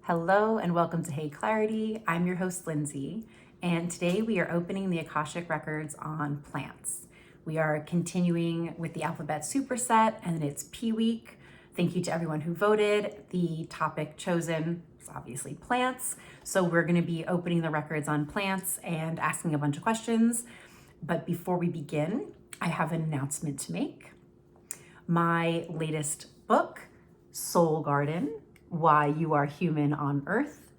Hello and welcome to Hey Clarity. I'm your host, Lindsay, and today we are opening the Akashic Records on plants. We are continuing with the alphabet superset, and it's P Week. Thank you to everyone who voted. The topic chosen is obviously plants, so we're going to be opening the records on plants and asking a bunch of questions. But before we begin, I have an announcement to make. My latest book, Soul Garden: Why You Are Human on Earth,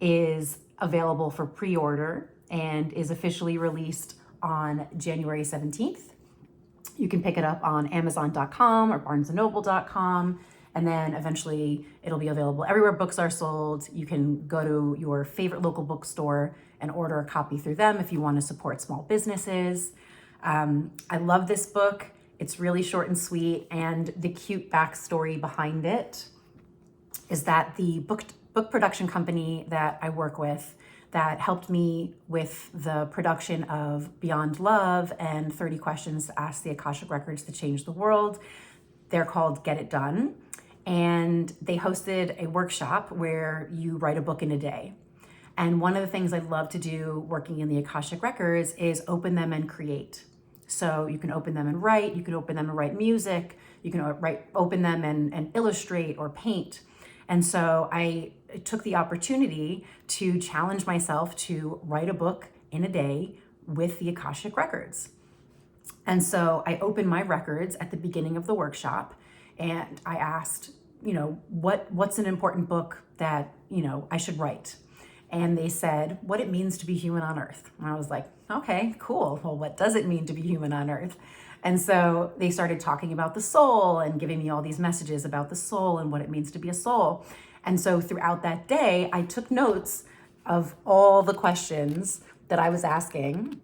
is available for pre-order and is officially released on January 17th. You can pick it up on Amazon.com or BarnesandNoble.com, and then eventually it'll be available everywhere books are sold. You can go to your favorite local bookstore and order a copy through them if you want to support small businesses. I love this book. It's really short and sweet, and the cute backstory behind it is that the book production company that I work with that helped me with the production of Beyond Love and 30 Questions to Ask the Akashic Records to Change the World, they're called Get It Done. And they hosted a workshop where you write a book in a day. And one of the things I love to do working in the Akashic Records is open them and create. So you can open them and write, you can open them and write music, you can open them and illustrate or paint. And so I took the opportunity to challenge myself to write a book in a day with the Akashic Records. And so I opened my records at the beginning of the workshop, and I asked, what's an important book that, I should write? And they said, what it means to be human on Earth. And I was like, okay, cool. Well, what does it mean to be human on Earth? And so they started talking about the soul and giving me all these messages about the soul and what it means to be a soul. And so throughout that day, I took notes of all the questions that I was asking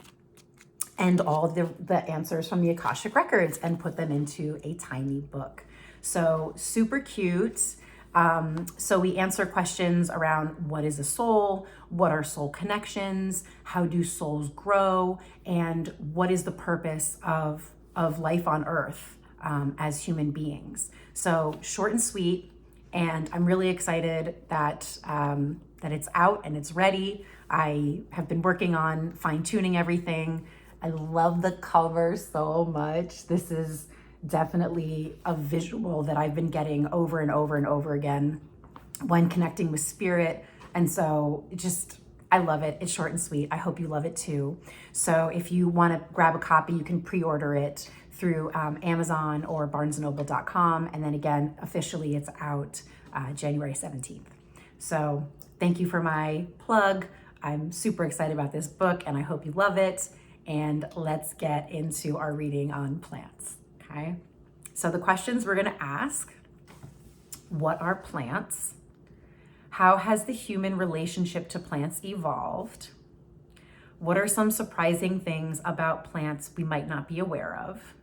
and all the answers from the Akashic Records and put them into a tiny book. So super cute. So we answer questions around what is a soul, what are soul connections, how do souls grow, and what is the purpose of life on Earth as human beings. So short and sweet, and I'm really excited that it's out and it's ready. I have been working on fine-tuning everything. I love the cover so much. This is definitely a visual that I've been getting over and over and over again when connecting with spirit. And so I love it. It's short and sweet. I hope you love it too. So if you want to grab a copy, you can pre-order it through Amazon or BarnesandNoble.com. And then again, officially it's out January 17th. So thank you for my plug. I'm super excited about this book and I hope you love it. And let's get into our reading on plants. Okay, so the questions we're going to ask: what are plants? How has the human relationship to plants evolved? What are some surprising things about plants we might not be aware of?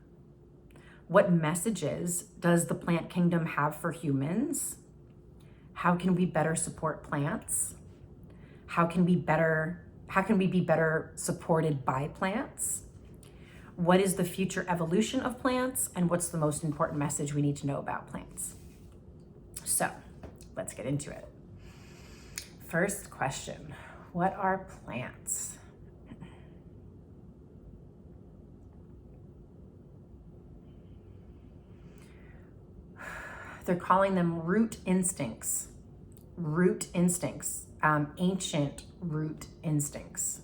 What messages does the plant kingdom have for humans? How can we better support plants? How can we be better supported by plants? What is the future evolution of plants, and what's the most important message we need to know about plants? So let's get into it. First question: what are plants? They're calling them root instincts. Root instincts, ancient root instincts.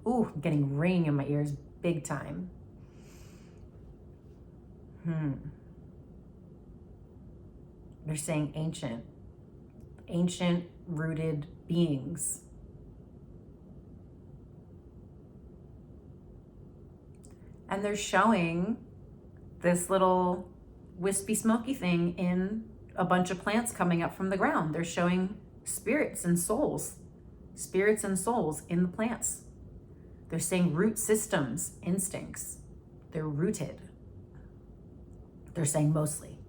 Ooh, I'm getting ringing in my ears big time. They're saying ancient rooted beings. And they're showing this little wispy smoky thing in a bunch of plants coming up from the ground. They're showing spirits and souls in the plants. They're saying root systems, instincts. They're rooted. They're saying mostly.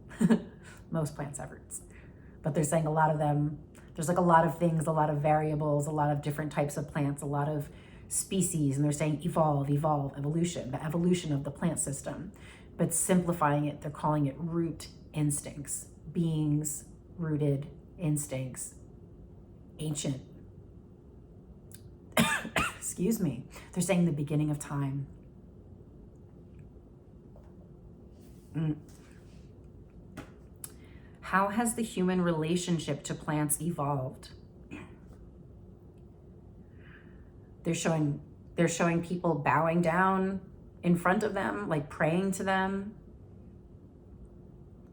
Most plants have roots. But they're saying a lot of them, there's like a lot of things, a lot of variables, a lot of different types of plants, a lot of species, and they're saying evolve, evolution, the evolution of the plant system. But simplifying it, they're calling it root instincts, beings, rooted instincts, ancient. Excuse me. They're saying the beginning of time. How has the human relationship to plants evolved? They're showing people bowing down in front of them, like praying to them.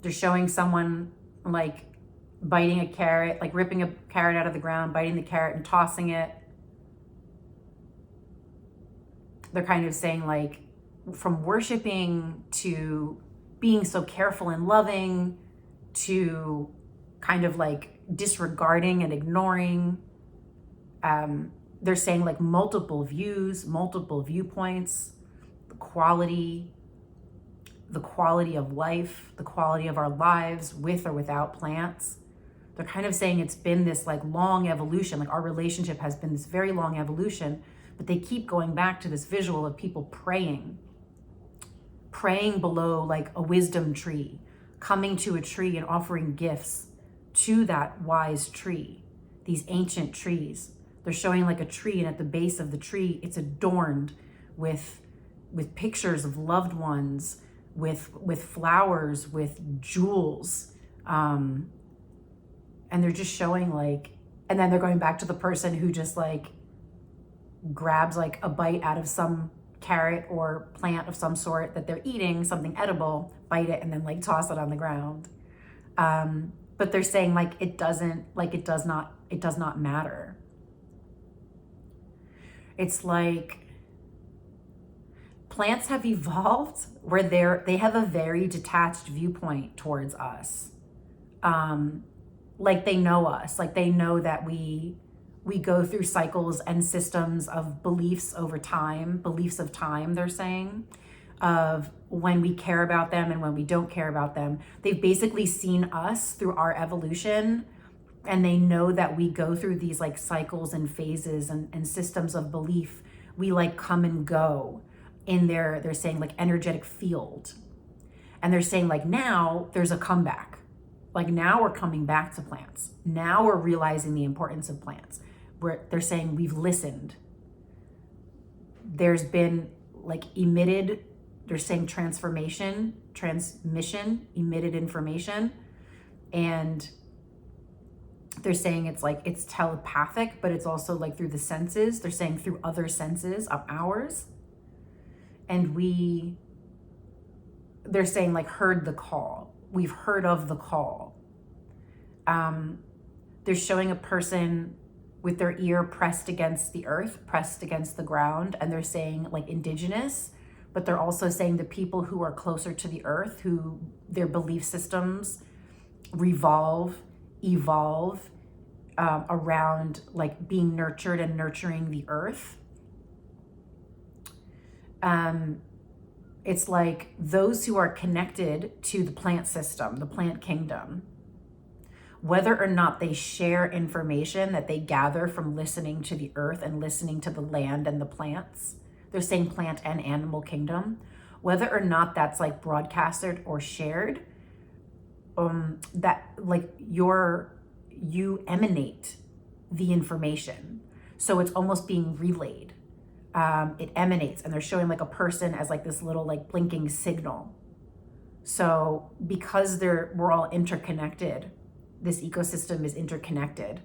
They're showing someone like biting a carrot, like ripping a carrot out of the ground, biting the carrot and tossing it. They're kind of saying like from worshiping to being so careful and loving to kind of like disregarding and ignoring. They're saying like multiple views, multiple viewpoints, the quality of life, the quality of our lives with or without plants. They're kind of saying it's been this like long evolution, like our relationship has been this very long evolution, but they keep going back to this visual of people praying below like a wisdom tree, coming to a tree and offering gifts to that wise tree, these ancient trees. They're showing like a tree, and at the base of the tree, it's adorned with pictures of loved ones, with flowers, with jewels. And they're just showing like, and then they're going back to the person who just like grabs like a bite out of some carrot or plant of some sort that they're eating, something edible, bite it, and then like toss it on the ground. But they're saying like it does not matter. It's like plants have evolved where they have a very detached viewpoint towards us. Like they know us, like they know that we go through cycles and systems of beliefs over time, beliefs of time, they're saying, of when we care about them and when we don't care about them. They've basically seen us through our evolution, and they know that we go through these like cycles and phases and systems of belief. We like come and go in they're saying like energetic field. And they're saying like now there's a comeback. Like now we're coming back to plants. Now we're realizing the importance of plants. They're saying we've listened. There's been like emitted, they're saying transmission, emitted information. And they're saying it's like, it's telepathic, but it's also like through the senses. They're saying through other senses of ours. And they're saying like heard the call. We've heard of the call. They're showing a person with their ear pressed against the earth, pressed against the ground. And they're saying like indigenous, but they're also saying the people who are closer to the earth, who their belief systems evolve around like being nurtured and nurturing the earth. It's like those who are connected to the plant system, the plant kingdom, whether or not they share information that they gather from listening to the earth and listening to the land and the plants, they're saying plant and animal kingdom, whether or not that's like broadcasted or shared, that like you emanate the information. So it's almost being relayed. It emanates, and they're showing like a person as like this little like blinking signal. So because we're all interconnected, this ecosystem is interconnected.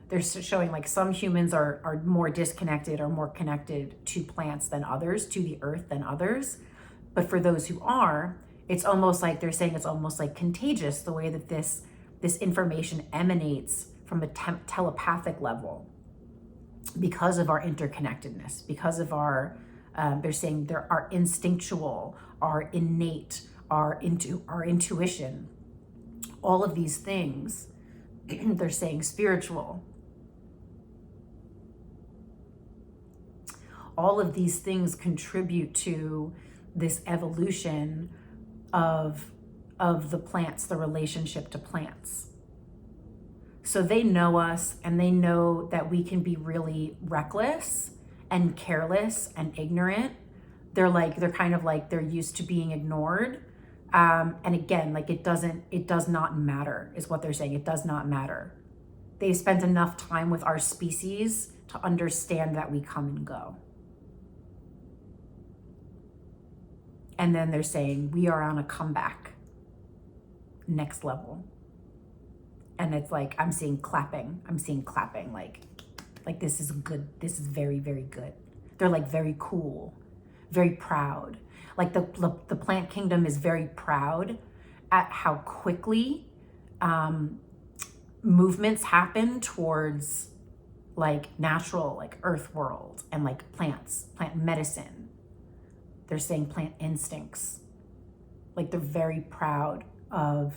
They're showing like some humans are more disconnected or more connected to plants than others, to the earth than others. But for those who are, it's almost like they're saying it's almost like contagious, the way that this information emanates from a telepathic level because of our interconnectedness, because of our, they're saying our instinctual, our innate, our intuition, all of these things, they're saying spiritual. All of these things contribute to this evolution of the plants, the relationship to plants. So they know us, and they know that we can be really reckless and careless and ignorant. They're kind of like they're used to being ignored. And again, like it does not matter is what they're saying. It does not matter. they've spent enough time with our species to understand that we come and go. And then they're saying we are on a comeback, next level. And it's like, I'm seeing clapping, like this is good. This is very, very good. They're like very cool, very proud. Like the plant kingdom is very proud at how quickly movements happen towards like natural, like earth world and like plants, plant medicine. They're saying plant instincts. Like they're very proud of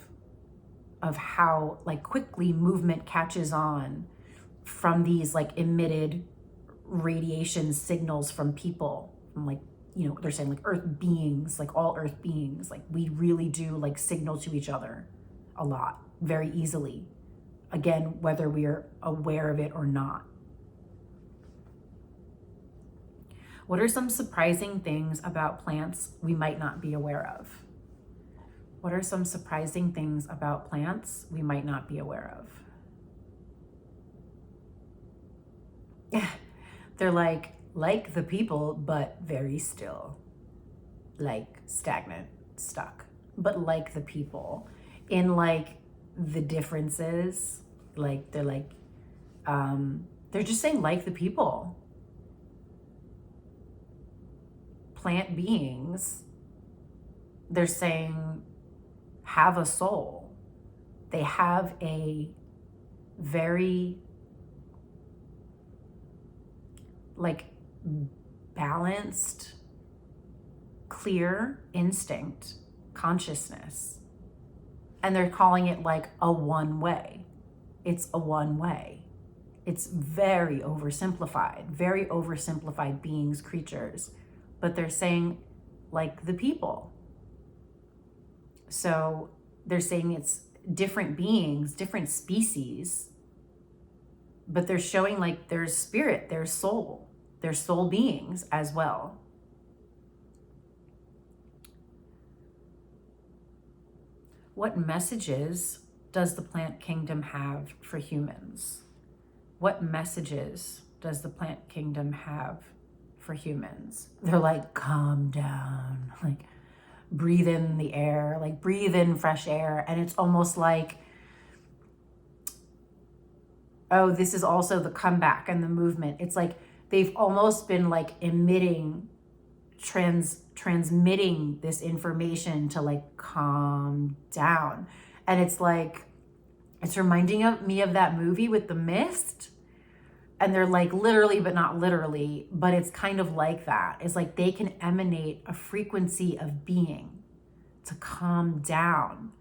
how like quickly movement catches on from these like emitted radiation signals from people, from like, you know, they're saying like earth beings, like all earth beings, like we really do like signal to each other a lot, very easily. Again, whether we're aware of it or not. What are some surprising things about plants we might not be aware of? What are some surprising things about plants we might not be aware of? They're like the people, but very still. Like stagnant, stuck. But like the people. In like the differences, like they're just saying like the people. Plant beings, they're saying have a soul. They have a very like balanced, clear instinct, consciousness. And they're calling it like a one way. It's a one way. It's very oversimplified beings, creatures, but they're saying like the people. So they're saying it's different beings, different species, but they're showing like there's spirit, there's soul beings as well. What messages does the plant kingdom have for humans? What messages does the plant kingdom have for humans? They're like, calm down, like breathe in the air, like breathe in fresh air. And it's almost like, oh, this is also the comeback and the movement. It's like they've almost been like emitting, transmitting this information to like calm down. And it's like, it's reminding me of that movie with the mist. And they're like literally, but not literally, but it's kind of like that. It's like they can emanate a frequency of being to calm down.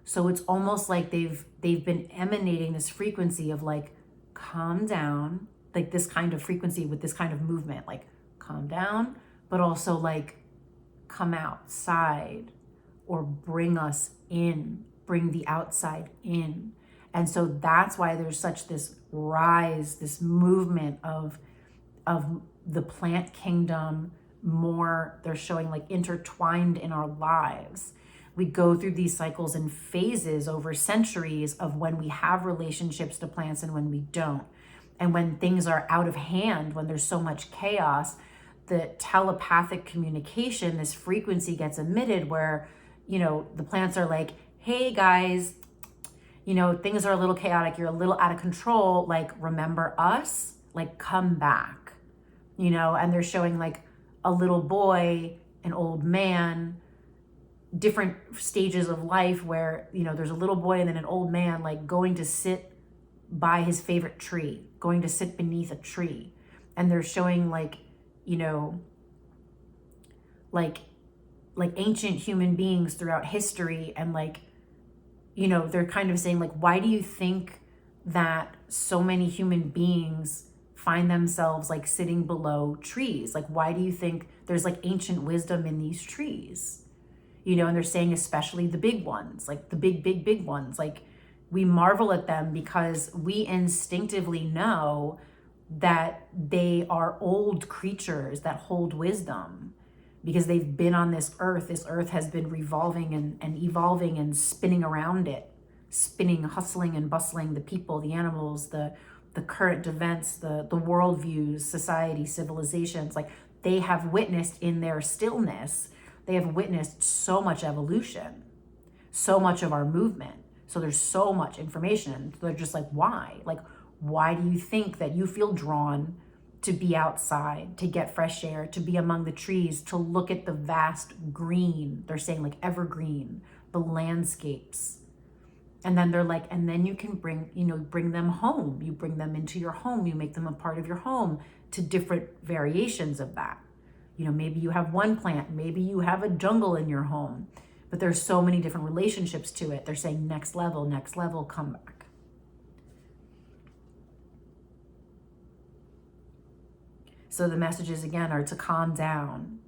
So it's almost like they've been emanating this frequency of like, calm down, like this kind of frequency with this kind of movement, like calm down, but also like come outside or bring us in, bring the outside in. And so that's why there's such this rise, this movement of the plant kingdom more, they're showing like intertwined in our lives. We go through these cycles and phases over centuries of when we have relationships to plants and when we don't. And when things are out of hand, when there's so much chaos, the telepathic communication, this frequency gets emitted where, you know, the plants are like, hey guys, you know, things are a little chaotic, you're a little out of control, like remember us, like come back, you know. And they're showing like a little boy, an old man, different stages of life where, you know, there's a little boy and then an old man like going to sit by his favorite tree, going to sit beneath a tree. And they're showing like, you know, like ancient human beings throughout history. And like, you know, they're kind of saying like, why do you think that so many human beings find themselves like sitting below trees? Like, why do you think there's like ancient wisdom in these trees? You know, and they're saying especially the big ones, like the big ones, like we marvel at them because we instinctively know that they are old creatures that hold wisdom because they've been on this earth. This earth has been revolving and evolving and spinning around it spinning, hustling and bustling, the people, the animals, the current events, the worldviews, society, civilizations, like they have witnessed in their stillness, they have witnessed so much evolution, so much of our movement. So there's so much information. They're just like, why? Like, why do you think that you feel drawn to be outside, to get fresh air, to be among the trees, to look at the vast green? They're saying like evergreen, the landscapes. And then they're like, and then you can bring them home. You bring them into your home. You make them a part of your home to different variations of that. Maybe you have one plant, maybe you have a jungle in your home, but there's so many different relationships to it. They're saying next level, come back. So the messages again are to calm down.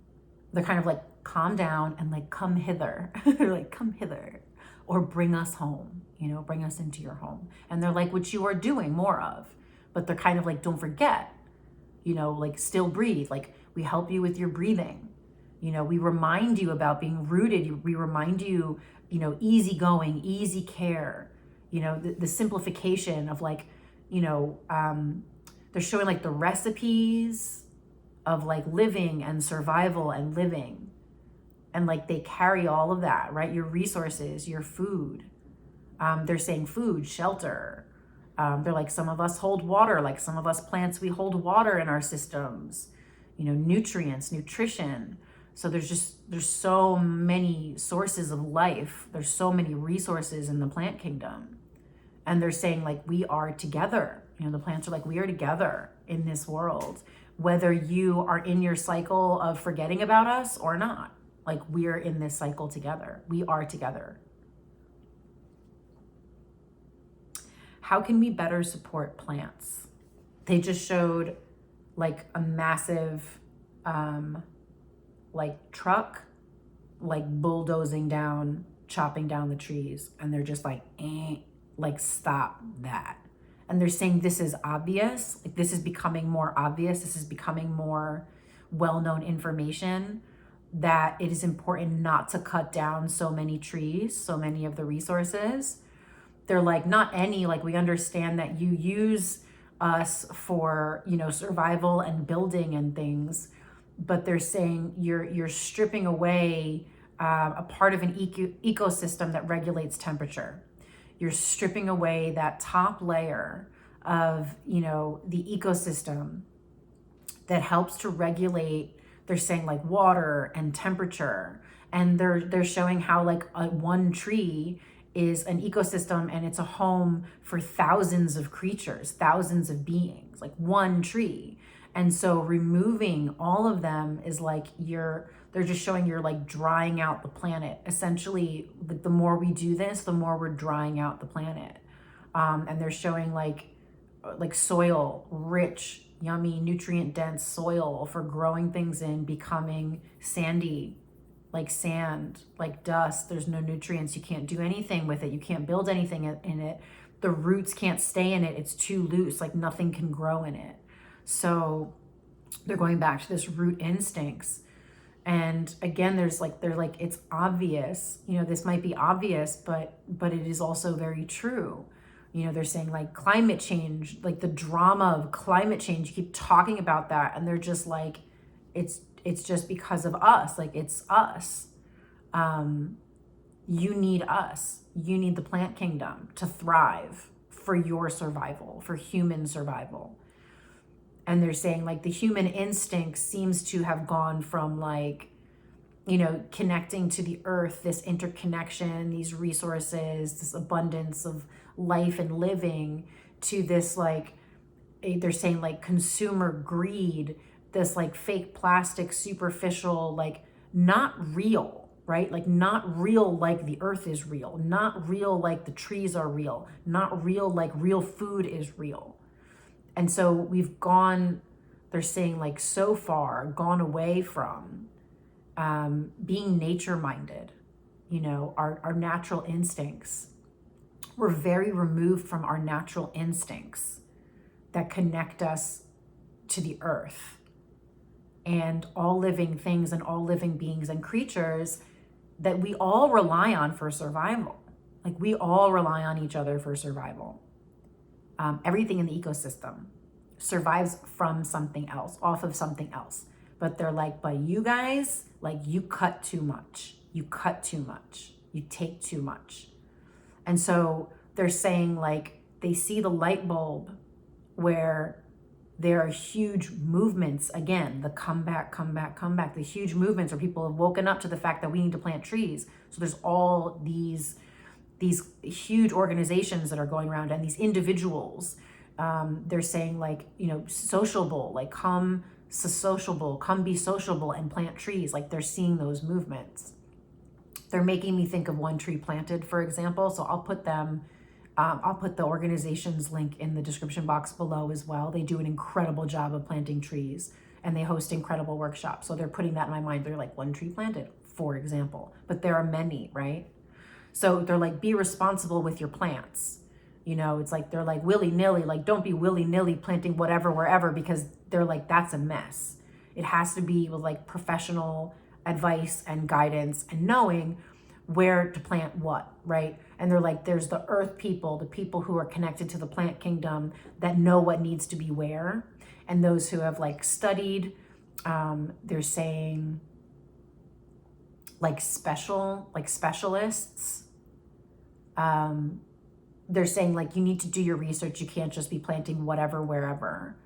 They're kind of like, calm down and like, come hither. They're like, come hither, or bring us home, bring us into your home. And they're like, which you are doing more of, but they're kind of like, don't forget, like still breathe. Like we help you with your breathing. We remind you about being rooted. We remind you, easy going, easy care, the simplification of like, they're showing like the recipes of like living and survival and living. And like they carry all of that, right? Your resources, your food. They're saying food, shelter. They're like, some of us hold water, like some of us plants, we hold water in our systems, nutrients, nutrition. So there's so many sources of life. There's so many resources in the plant kingdom. And they're saying like, we are together. The plants are like, we are together in this world, whether you are in your cycle of forgetting about us or not. Like we're in this cycle together. We are together. How can we better support plants? They just showed like a massive like truck, like bulldozing down, chopping down the trees. And they're just like, like stop that. And they're saying this is obvious. Like this is becoming more obvious. This is becoming more well-known information, that it is important not to cut down so many trees, so many of the resources. They're like, not any, like we understand that you use us for, survival and building and things, but they're saying you're stripping away a part of an ecosystem that regulates temperature. You're stripping away that top layer of, the ecosystem that helps to regulate. They're saying like water and temperature, and they're showing how like one tree is an ecosystem and it's a home for thousands of creatures, thousands of beings, like one tree. And so removing all of them is like they're just showing you're like drying out the planet. Essentially, the more we do this, the more we're drying out the planet. And they're showing like soil, rich, yummy, nutrient dense soil for growing things in, becoming sandy, like sand, like dust. There's no nutrients. You can't do anything with it. You can't build anything in it. The roots can't stay in it. It's too loose, like nothing can grow in it. So they're going back to this root instincts. And again, they're like, it's obvious, this might be obvious, but it is also very true. They're saying like climate change, like the drama of climate change, you keep talking about that. And they're just like, it's just because of us. Like it's us. You need us. You need the plant kingdom to thrive for your survival, for human survival. And they're saying like the human instinct seems to have gone from like, connecting to the earth, this interconnection, these resources, this abundance of life and living, to this like, they're saying like consumer greed, this like fake plastic, superficial, like not real, right? Like not real like the earth is real, not real like the trees are real, not real like real food is real. And so we've gone, they're saying like so far, gone away from being nature-minded, our natural instincts. We're very removed from our natural instincts that connect us to the earth and all living things and all living beings and creatures that we all rely on for survival. Like we all rely on each other for survival. Everything in the ecosystem survives from something else, off of something else. But they're like, but you guys, like you cut too much. You cut too much. You take too much. And so they're saying like they see the light bulb where there are huge movements, again, the comeback, the huge movements where people have woken up to the fact that we need to plant trees. So there's all these huge organizations that are going around, and these individuals, they're saying like, you know, sociable, like come sociable, come be sociable and plant trees. Like they're seeing those movements. They're making me think of One Tree Planted, for example. So I'll put the organization's link in the description box below as well. They do an incredible job of planting trees, and they host incredible workshops. So they're putting that in my mind. They're like One Tree Planted, for example, but there are many, right? So they're like, be responsible with your plants. You know, it's like, they're like willy-nilly, like don't be willy-nilly planting whatever, wherever, because they're like, that's a mess. It has to be with like professional advice and guidance and knowing where to plant what, right? And they're like, there's the earth people, the people who are connected to the plant kingdom that know what needs to be where. And those who have like studied, they're saying like specialists. They're saying like, you need to do your research. You can't just be planting whatever, wherever.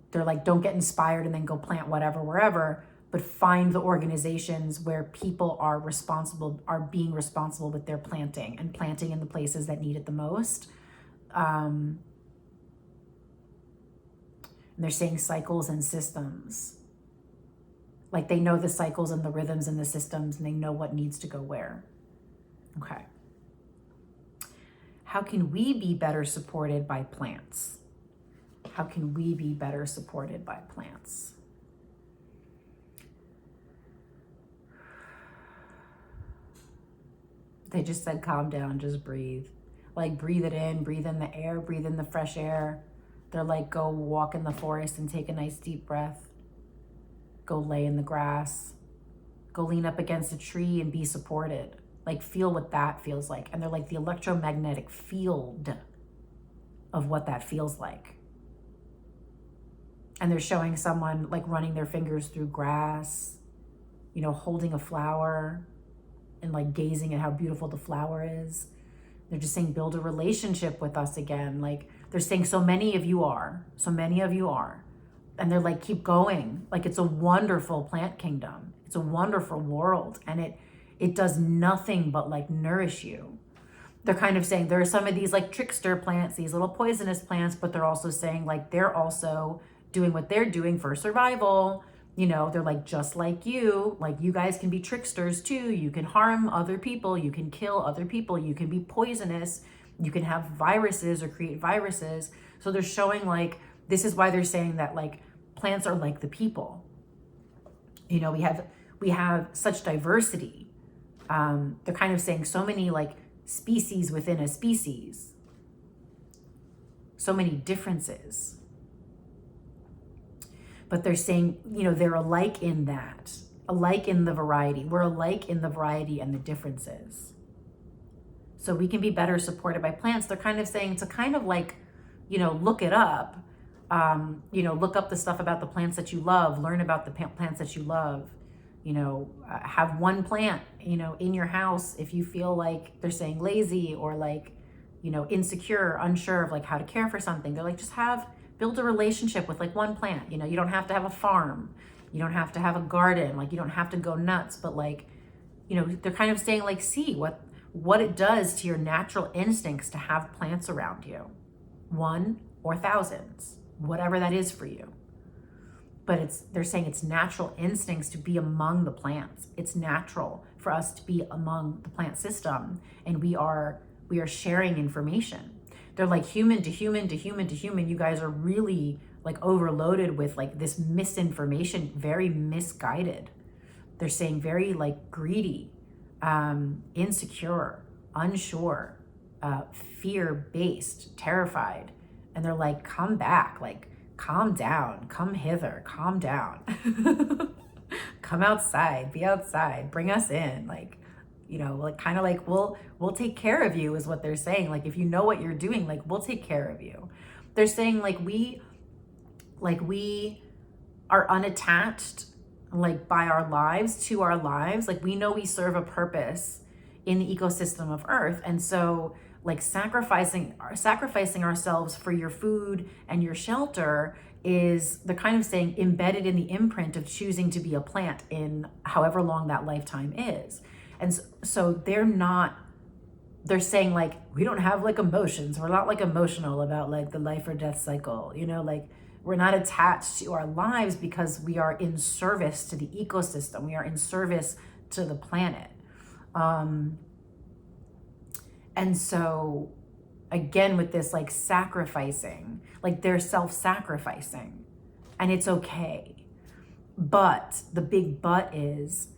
They're like, don't get inspired and then go plant whatever, wherever, but find the organizations where people are being responsible with their planting and planting in the places that need it the most. And they're saying cycles and systems. Like they know the cycles and the rhythms and the systems, and they know what needs to go where. Okay. How can we be better supported by plants? How can we be better supported by plants? They just said, calm down, just breathe. Like breathe it in, breathe in the air, breathe in the fresh air. They're like, go walk in the forest and take a nice deep breath. Go lay in the grass. Go lean up against a tree and be supported. Like feel what that feels like. And they're like the electromagnetic field of what that feels like. And they're showing someone like running their fingers through grass, you know, holding a flower and like gazing at how beautiful the flower is. They're just saying, build a relationship with us again. Like they're saying, so many of you are. And they're like, keep going. Like it's a wonderful plant kingdom. It's a wonderful world. And it does nothing but like nourish you. They're kind of saying there are some of these like trickster plants, these little poisonous plants, but they're also saying like they're also doing what they're doing for survival. You know, they're like, just like you guys can be tricksters too. You can harm other people. You can kill other people. You can be poisonous. You can have viruses or create viruses. So they're showing like, this is why they're saying that like plants are like the people. You know, we have such diversity. They're kind of saying so many like species within a species, so many differences. But they're saying, you know, they're alike in that, alike in the variety. We're alike in the variety and the differences. So we can be better supported by plants. They're kind of saying to kind of like, you know, look it up. You know, look up the stuff about the plants that you love, learn about the plants that you love, you know, have one plant, you know, in your house. If you feel like they're saying lazy or like, you know, insecure, unsure of like how to care for something, they're like, just build a relationship with like one plant. You know, you don't have to have a farm. You don't have to have a garden. Like you don't have to go nuts, but like, you know, they're kind of saying like, see what it does to your natural instincts to have plants around you, one or thousands, whatever that is for you. But they're saying it's natural instincts to be among the plants. It's natural for us to be among the plant system, and we are sharing information. They're like human to human to human to human. You guys are really like overloaded with like this misinformation, very misguided. They're saying very like greedy, insecure, unsure, fear-based, terrified. And they're like, come back, like calm down, come hither, calm down. Come outside, be outside, bring us in. Like, you know, like kind of like we'll take care of you is what they're saying. Like if you know what you're doing, like we'll take care of you. They're saying like we are unattached like by our lives to our lives. Like we know we serve a purpose in the ecosystem of Earth. And so like sacrificing ourselves for your food and your shelter is the kind of saying embedded in the imprint of choosing to be a plant in however long that lifetime is. And so they're saying like, we don't have like emotions. We're not like emotional about like the life or death cycle, you know, like we're not attached to our lives because we are in service to the ecosystem. We are in service to the planet. And so again, with this like sacrificing, like they're self-sacrificing and it's okay. But the big but is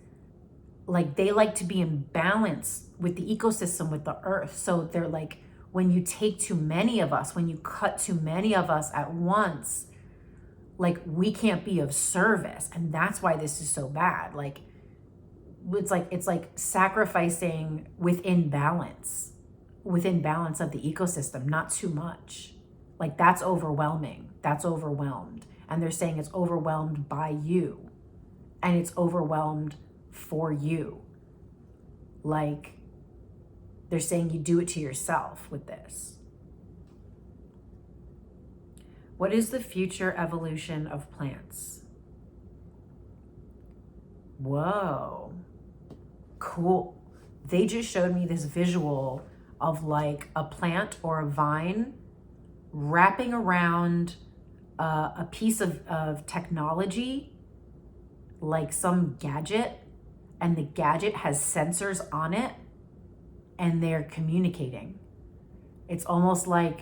like, they like to be in balance with the ecosystem, with the earth. So they're like, when you take too many of us, when you cut too many of us at once, like we can't be of service. And that's why this is so bad. Like, it's like sacrificing within balance of the ecosystem, not too much. Like that's overwhelming. That's overwhelmed. And they're saying it's overwhelmed by you and it's overwhelmed for you. Like they're saying you do it to yourself with this. What is the future evolution of plants? Whoa, cool. They just showed me this visual of like a plant or a vine wrapping around a piece of technology, like some gadget, and the gadget has sensors on it and they're communicating. It's almost like,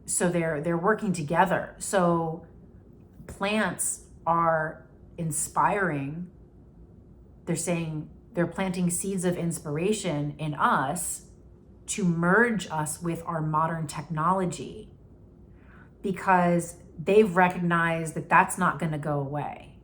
so they're working together. So plants are inspiring. They're saying they're planting seeds of inspiration in us to merge us with our modern technology, because they've recognized that that's not going to go away.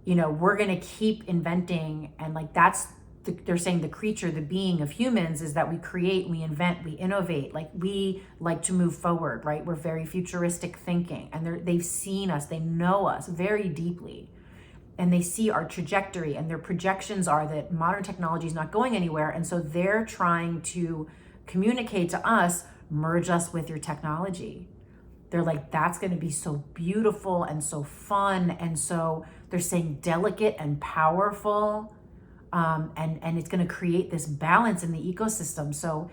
You know, we're going to keep inventing, and like they're saying the creature, the being of humans is that we create, we invent, we innovate. Like we like to move forward, right? We're very futuristic thinking, and they've seen us, they know us very deeply, and they see our trajectory, and their projections are that modern technology is not going anywhere. And so they're trying to communicate to us, merge us with your technology. They're like, that's going to be so beautiful and so fun. And so they're saying delicate and powerful. And it's going to create this balance in the ecosystem. So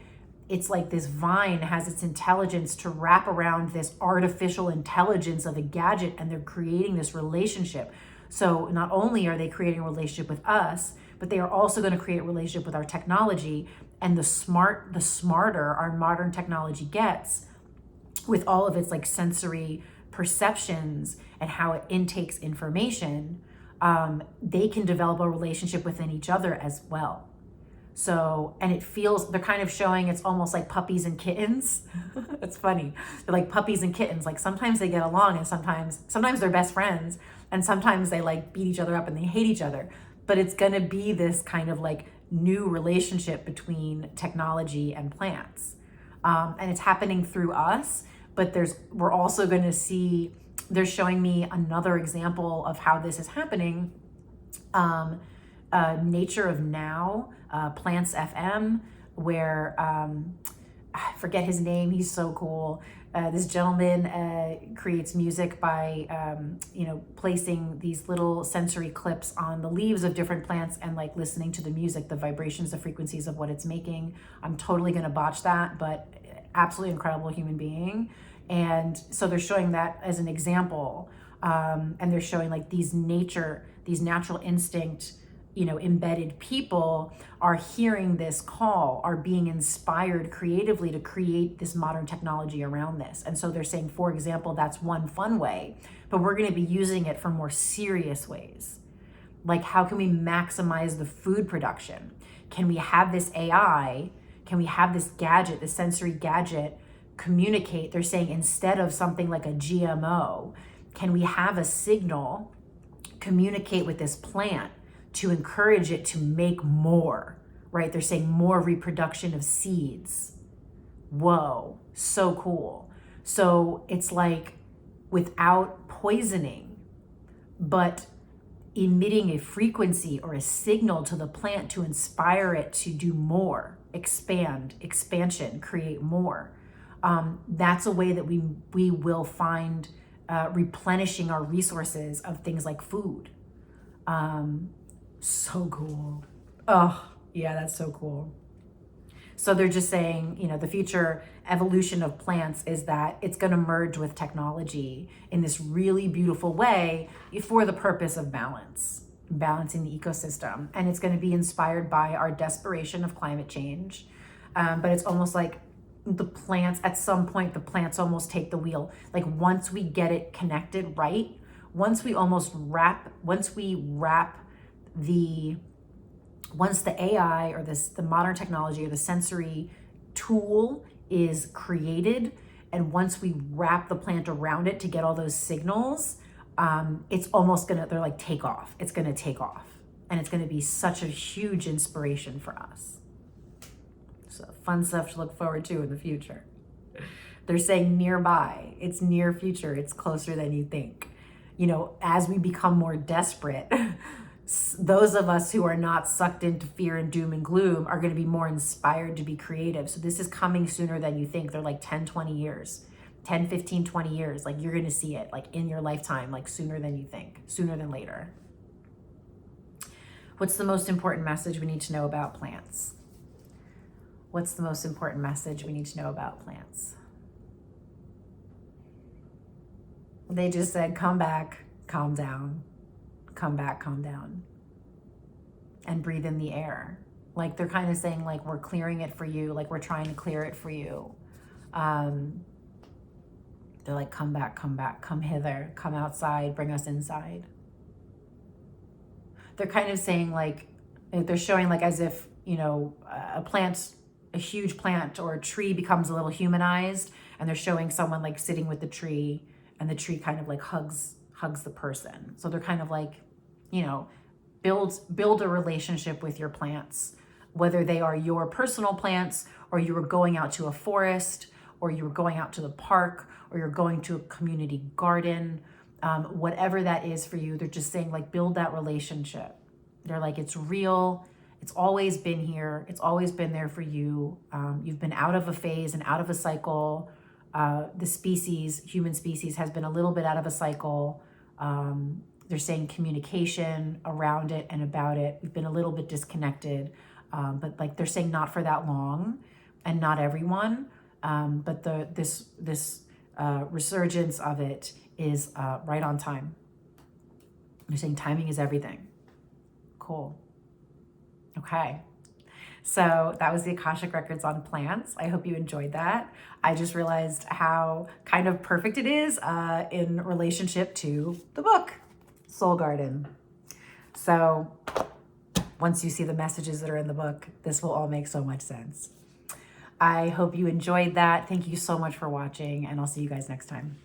it's like this vine has its intelligence to wrap around this artificial intelligence of a gadget, and they're creating this relationship. So not only are they creating a relationship with us, but they are also going to create a relationship with our technology. And the smarter our modern technology gets with all of its like sensory perceptions and how it intakes information, they can develop a relationship within each other as well. So, and it feels, they're kind of showing it's almost like puppies and kittens. It's funny. They're like puppies and kittens. Like sometimes they get along, and sometimes they're best friends, and sometimes they like beat each other up and they hate each other. But it's going to be this kind of like new relationship between technology and plants. And it's happening through us, but we're also going to see, they're showing me another example of how this is happening. Nature of Now, Plants FM, where I forget his name. He's so cool. This gentleman creates music by, placing these little sensory clips on the leaves of different plants and like listening to the music, the vibrations, the frequencies of what it's making. I'm totally going to botch that, but absolutely incredible human being. And so they're showing that as an example. And they're showing like these natural instinct, embedded people are hearing this call, are being inspired creatively to create this modern technology around this. And so they're saying, for example, that's one fun way, but we're going to be using it for more serious ways. Like, how can we maximize the food production? Can we have this AI? Can we have this gadget, this sensory gadget, communicate? They're saying instead of something like a GMO, can we have a signal communicate with this plant to encourage it to make more, right? They're saying more reproduction of seeds. Whoa, so cool. So it's like without poisoning, but emitting a frequency or a signal to the plant to inspire it to do more, expansion, create more. That's a way that we will find replenishing our resources of things like food. So cool. Oh, yeah, that's so cool. So they're just saying, you know, the future evolution of plants is that it's going to merge with technology in this really beautiful way for the purpose of balancing the ecosystem. And it's going to be inspired by our desperation of climate change. But it's almost like the plants, at some point, the plants almost take the wheel. Like once we get it connected right, once the AI or the modern technology or the sensory tool is created, and once we wrap the plant around it to get all those signals, it's almost they're like take off. It's gonna take off, and it's gonna be such a huge inspiration for us. So fun stuff to look forward to in the future. They're saying nearby, it's near future, it's closer than you think. You know, as we become more desperate, those of us who are not sucked into fear and doom and gloom are going to be more inspired to be creative. So this is coming sooner than you think. They're like 10, 20 years, 10, 15, 20 years. Like you're going to see it like in your lifetime, like sooner than you think, sooner than later. What's the most important message we need to know about plants? What's the most important message we need to know about plants? They just said, come back, calm down. Come back, calm down, and breathe in the air. Like they're kind of saying, like, we're clearing it for you, like we're trying to clear it for you. They're like, come back, come hither, come outside, bring us inside. They're kind of saying, like, they're showing like as if, you know, a huge plant or a tree becomes a little humanized, and they're showing someone like sitting with the tree, and the tree kind of like hugs the person. So they're kind of like, you know, build a relationship with your plants, whether they are your personal plants, or you were going out to a forest, or you were going out to the park, or you're going to a community garden, whatever that is for you. They're just saying, like, build that relationship. They're like, it's real. It's always been here. It's always been there for you. You've been out of a phase and out of a cycle. The human species has been a little bit out of a cycle. They're saying communication around it and about it. We've been a little bit disconnected, but like they're saying not for that long, and not everyone. But this resurgence of it is right on time. They're saying timing is everything. Cool. Okay. So that was the Akashic Records on plants. I hope you enjoyed that. I just realized how kind of perfect it is in relationship to the book, Soul Garden. So once you see the messages that are in the book, this will all make so much sense. I hope you enjoyed that. Thank you so much for watching, and I'll see you guys next time.